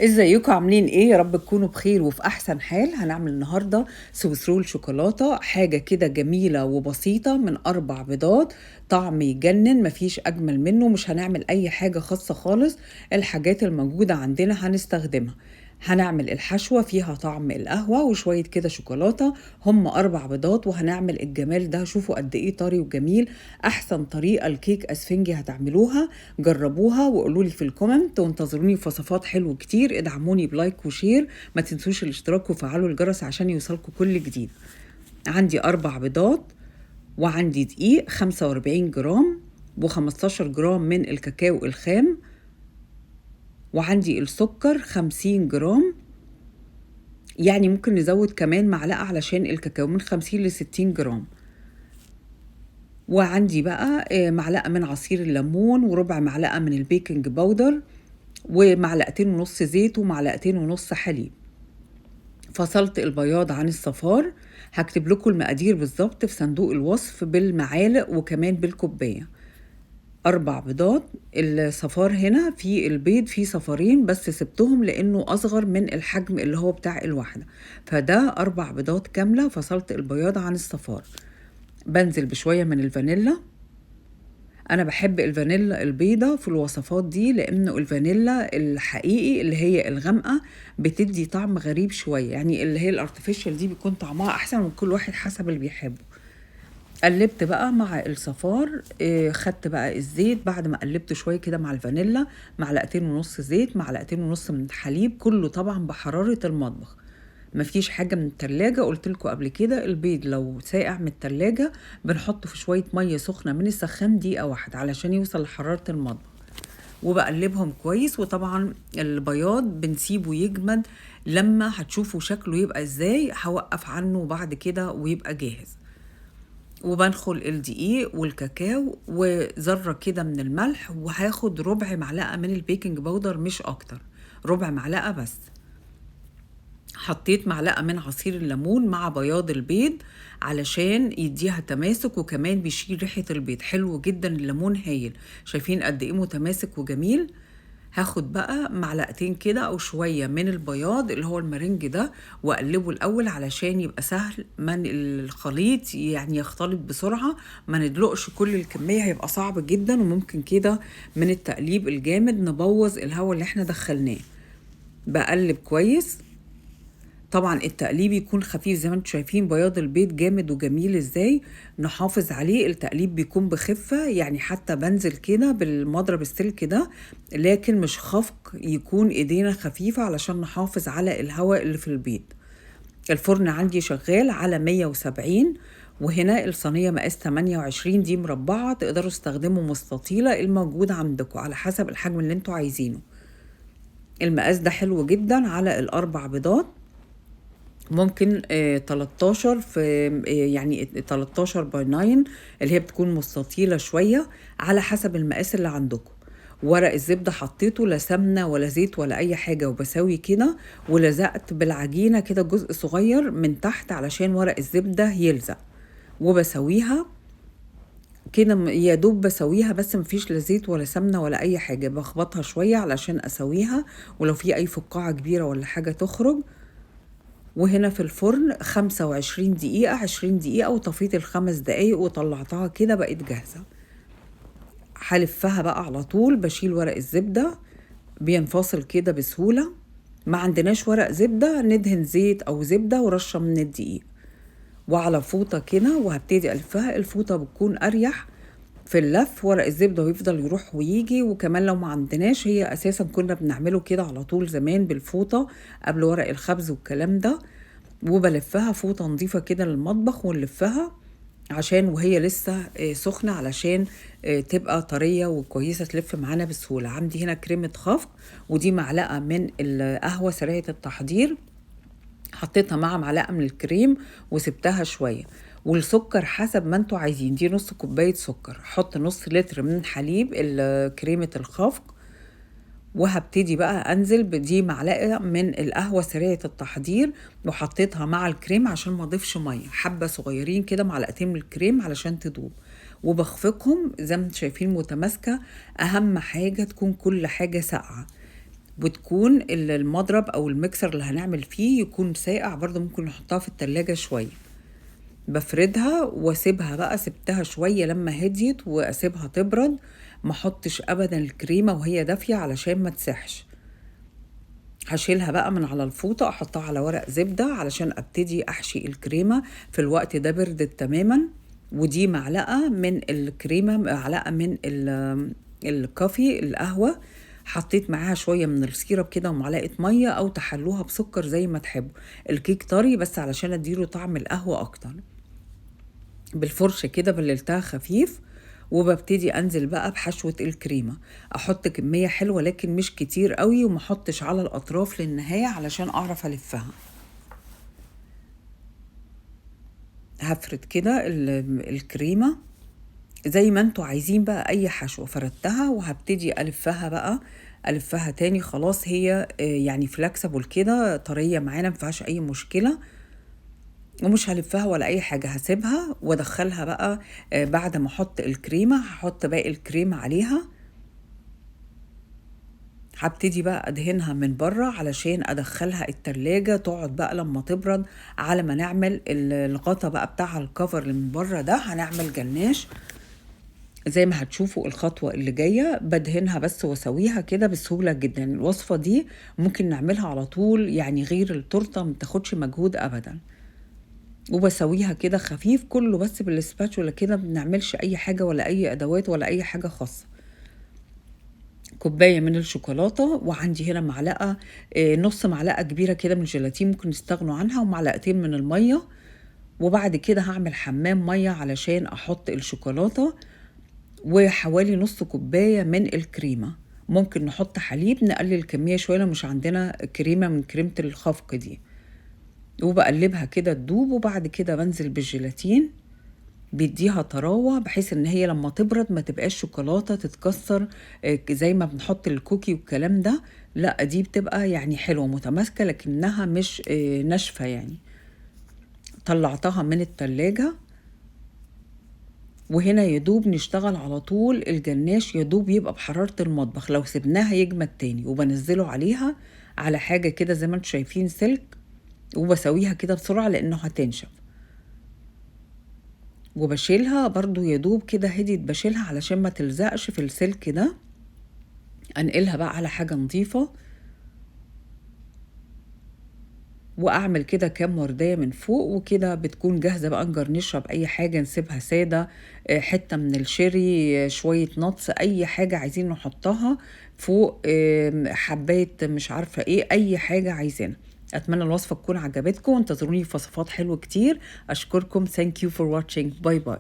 ازيكم عاملين ايه؟ يا رب تكونوا بخير وفي احسن حال. هنعمل النهارده سويس رول شوكولاته، حاجه كده جميله وبسيطه من 4 بيضات. طعم يجنن، مفيش اجمل منه. مش هنعمل اي حاجه خاصه خالص، الحاجات الموجوده عندنا هنستخدمها. هنعمل الحشوه فيها طعم القهوه وشويه كده شوكولاته. هم 4 بيضات وهنعمل الجمال ده. شوفوا قد ايه طري وجميل. احسن طريقه الكيك اسفنجي هتعملوها، جربوها وقولوا لي في الكومنت، وانتظروني في وصفات حلوه كتير. ادعموني بلايك وشير، ما تنسوش الاشتراك وفعلوا الجرس عشان يوصلكوا كل جديد. عندي 4 بيضات، وعندي دقيق 45 جرام، و15 جرام من الكاكاو الخام، وعندي السكر 50 جرام. يعني ممكن نزود كمان معلقة علشان الكاكاو من 50 ل 60 جرام. وعندي بقى معلقة من عصير الليمون، وربع معلقة من البيكنج باودر، ومعلقتين ونص زيت، ومعلقتين ونص حليب. فصلت البياض عن الصفار. هكتب لكم المقادير بالظبط في صندوق الوصف بالمعالق وكمان بالكوباية. 4 بيضات. الصفار هنا في البيض فيه صفارين بس، سبتهم لأنه أصغر من الحجم اللي هو بتاع الواحدة. فده 4 بيضات كاملة. فصلت البياض عن الصفار. بنزل بشوية من الفانيلا. انا بحب الفانيلا البيضة في الوصفات دي، لانه الفانيلا الحقيقي اللي هي الغامقة بتدي طعم غريب شوية، يعني اللي هي الارتفيشال دي بيكون طعمها احسن، وكل واحد حسب اللي بيحبه. قلبت بقى مع الصفار. خدت بقى الزيت بعد ما قلبت شوية كده مع الفانيلا. معلقتين ونص زيت، معلقتين ونص من الحليب، كله طبعا بحرارة المطبخ. مفيش حاجة من التلاجة. قلتلكوا قبل كده البيض لو ساقع من التلاجة بنحطه في شوية مية سخنة من السخان دقيقة واحدة علشان يوصل لحرارة المطبخ. وبقلبهم كويس. وطبعا البياض بنسيبه يجمد. لما هتشوفوا شكله يبقى ازاي هوقف عنه بعد كده ويبقى جاهز. وبنخل الدقيق والكاكاو وذرة كده من الملح، وهاخد ربع معلقة من البيكنج باودر مش اكتر، ربع معلقة بس. حطيت معلقة من عصير الليمون مع بياض البيض علشان يديها تماسك، وكمان بيشيل ريحة البيض. حلو جدا الليمون، هايل. شايفين قد ايه متماسك وجميل. هاخد بقى معلقتين كده او شوية من البياض اللي هو المرنج ده، واقلبه الاول علشان يبقى سهل من الخليط، يعني يختلط بسرعة. ما ندلقش كل الكمية، هيبقى صعب جدا، وممكن كده من التقليب الجامد نبوظ الهواء اللي احنا دخلناه. بقلب كويس. طبعا التقليب يكون خفيف زي ما انتم شايفين بياض البيض جامد وجميل ازاي. نحافظ عليه، التقليب بيكون بخفة، يعني حتى بنزل كده بالمضرب السلك ده لكن مش خفق، يكون ايدينا خفيفة علشان نحافظ على الهواء اللي في البيض. الفرن عندي شغال على 170. وهنا الصينية مقاس 28 دي مربعة، تقدروا تستخدموا مستطيلة الموجودة عندكم على حسب الحجم اللي انتوا عايزينه. المقاس ده حلو جدا على ال4 بيضات. ممكن 13 في يعني 13 باي 9 اللي هي بتكون مستطيلة شوية على حسب المقاس اللي عندكم. ورق الزبدة حطيته، لا سمنة ولا زيت ولا أي حاجة، وبسوي كده. ولزقت بالعجينة كده جزء صغير من تحت علشان ورق الزبدة يلزق. وبسويها كده يا دوب بسويها بس، مفيش لا زيت ولا سمنة ولا أي حاجة. بخبطها شوية علشان أسويها، ولو في أي فقاعة كبيرة ولا حاجة تخرج. وهنا في الفرن 25 دقيقة، 20 دقيقة، وطفيت ال5 دقايق وطلعتها كده بقت جاهزة. هلفها بقى على طول. بشيل ورق الزبدة، بينفصل كده بسهولة. ما عندناش ورق زبدة ندهن زيت أو زبدة ورشة من الدقيق، وعلى فوطة كده وهبتدي ألفها. الفوطة بتكون أريح في اللف، ورق الزبدة ويفضل يروح ويجي. وكمان لو ما عندناش، هي أساسا كنا بنعمله كده على طول زمان بالفوطة قبل ورق الخبز والكلام ده. وبلفها فوطة نظيفة كده للمطبخ، ونلفها عشان وهي لسه سخنة علشان تبقى طرية وكويسة تلف معانا بسهولة. عندي هنا كريمة خفق، ودي معلقة من القهوة سريعة التحضير، حطيتها مع معلقة من الكريم وسبتها شوية. والسكر حسب ما انتوا عايزين، دي نص كوباية سكر. حط نص لتر من حليب كريمة الخفق. وهبتدي بقى انزل بدي معلقه من القهوه سريعه التحضير، وحطيتها مع الكريم عشان ما اضيفش ميه، حبه صغيرين كده، معلقتين من الكريم علشان تدوب. وبخفقهم زي ما انتم شايفين متماسكه. اهم حاجه تكون كل حاجه ساقعه. وتكون المضرب او الميكسر اللي هنعمل فيه يكون ساقع، برضو ممكن نحطها في التلاجة شوية. بفردها واسيبها بقى، سبتها شوية لما هديت واسيبها تبرد. ما احطش ابدا الكريمة وهي دافية علشان ما تسحش. هشيلها بقى من على الفوطة، احطها على ورق زبدة علشان ابتدي احشي الكريمة. في الوقت ده بردت تماما. ودي معلقة من الكريمة، معلقة من الكافي القهوة. حطيت معاها شوية من السيرب كده ومعلقة مية، او تحلوها بسكر زي ما تحبوا. الكيك طري بس علشان اديله طعم القهوة اكتر. بالفرشة كده بللتها خفيف، وببتدي انزل بقى بحشوة الكريمة. احط كمية حلوة لكن مش كتير قوي، وما احطش على الاطراف للنهاية علشان اعرف الفها. هفرد كده الكريمة زي ما انتوا عايزين بقى، اي حشوة فردتها، وهبتدي الفها بقى. الفها تاني، خلاص هي يعني فلكسبل كده، طرية معانا، مفيهاش اي مشكلة. ومش هلفها ولا اي حاجة، هسيبها وادخلها بقى. بعد ما احط الكريمة هحط باقي الكريمة عليها. هبتدي بقى ادهنها من بره علشان ادخلها التلاجة تقعد بقى لما تبرد، على ما نعمل الغطا بقى بتاع الكفر اللي من بره ده. هنعمل جناش زي ما هتشوفوا الخطوة اللي جاية. بدهنها بس واسويها كده بسهولة جدا. الوصفة دي ممكن نعملها على طول، يعني غير التورتة متاخدش مجهود ابدا. وبسويها كده خفيف كله بس بالسباتشولا كده، ما بنعملش اي حاجة ولا اي ادوات ولا اي حاجة خاصة. كوباية من الشوكولاتة، وعندي هنا معلقة نص معلقة كبيرة كده من الجيلاتين ممكن نستغنوا عنها، ومعلقتين من المية. وبعد كده هعمل حمام مية علشان احط الشوكولاتة، وحوالي نص كوباية من الكريمة. ممكن نحط حليب، نقلل الكمية شوية لو مش عندنا كريمة من كريمة الخفق دي. وبقلبها كده تدوب، وبعد كده بنزل بالجيلاتين. بيديها طراوة بحيث ان هي لما تبرد ما تبقاش شوكولاتة تتكسر زي ما بنحط الكوكي والكلام ده. لا، دي بتبقى يعني حلوة متماسكة لكنها مش ناشفة يعني. طلعتها من التلاجة، وهنا يدوب نشتغل على طول. الجناش يدوب يبقى بحرارة المطبخ، لو سبناها يجمد تاني. وبنزله عليها على حاجة كده زي ما انتوا شايفين سلك، وبسويها كده بسرعة لانه هتنشف. وبشيلها برضو يدوب كده هديت، بشيلها علشان ما تلزقش في السلك ده. انقلها بقى على حاجة نظيفة، واعمل كده كام وردية من فوق، وكده بتكون جاهزة بقى نجرنشها بأي حاجة. نسيبها سادة، حتة من الشيري، شوية نتس، اي حاجة عايزين نحطها فوق، حباية مش عارفة ايه، اي حاجة عايزينها. اتمنى الوصفة تكون عجبتكم، وانتظروني في وصفات حلوة كتير. اشكركم. Thank you for watching. باي باي.